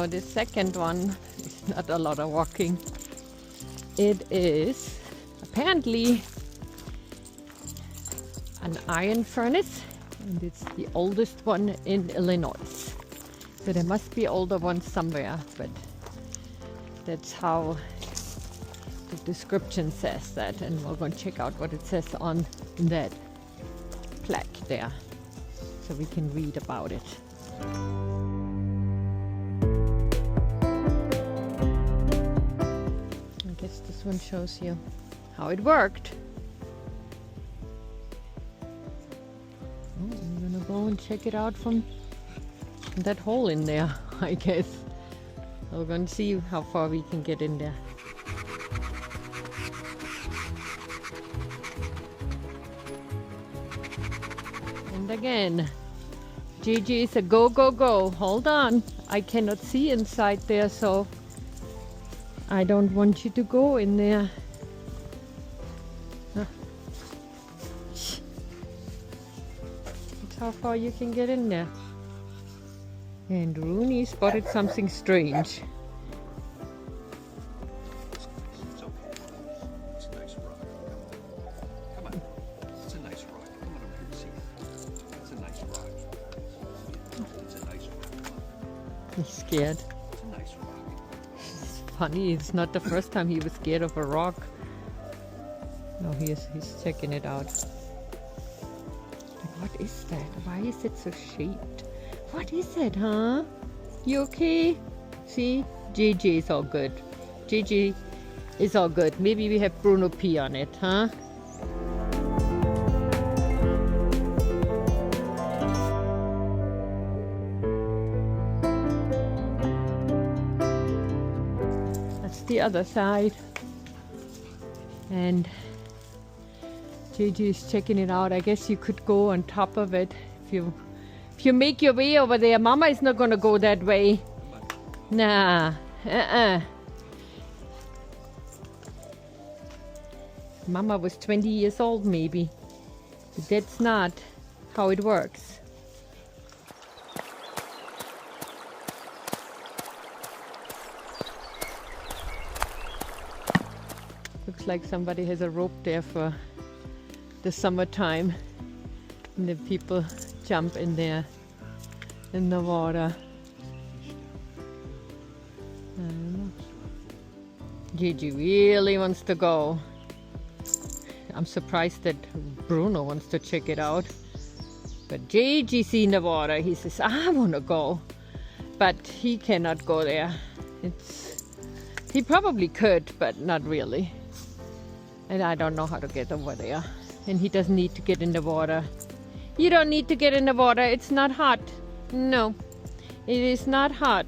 No, the second one is not a lot of walking. It is apparently an iron furnace, and it's the oldest one in Illinois. So there must be older ones somewhere, but that's how the description says that, and we're going to check out what it says on that plaque there, so we can read about it. I guess this one shows you how it worked. Oh, I'm gonna go and check it out from that hole in there, I guess. We're gonna see how far we can get in there. And again, Gigi is a go, go, go. Hold on. I cannot see inside there, so I don't want you to go in there. That's how far you can get in there. And Rooney spotted something strange. It's okay. It's a nice rock. Come on. It's a nice rock. Come on over here and see it. It's a nice rock. It's a nice rock. He's scared. It's a nice rock. It's funny, it's not the first time he was scared of a rock. No, he's checking it out. What is that? Why is it so shaped? What is it, huh? You okay? See? Gigi is all good. Gigi is all good. Maybe we have Bruno P on it, huh? That's the other side. And Gigi is checking it out. I guess you could go on top of it if you make your way over there. Mama is not gonna go that way. Nah. Mama was 20 years old maybe. But that's not how it works. Looks like somebody has a rope there for the summertime. And the people jump in there in the water. Gigi really wants to go. I'm surprised that Bruno wants to check it out. But Gigi's in the water. He says, I want to go. But he cannot go there. He probably could, but not really. And I don't know how to get over there. And he doesn't need to get in the water. You don't need to get in the water. It's not hot. No, it is not hot.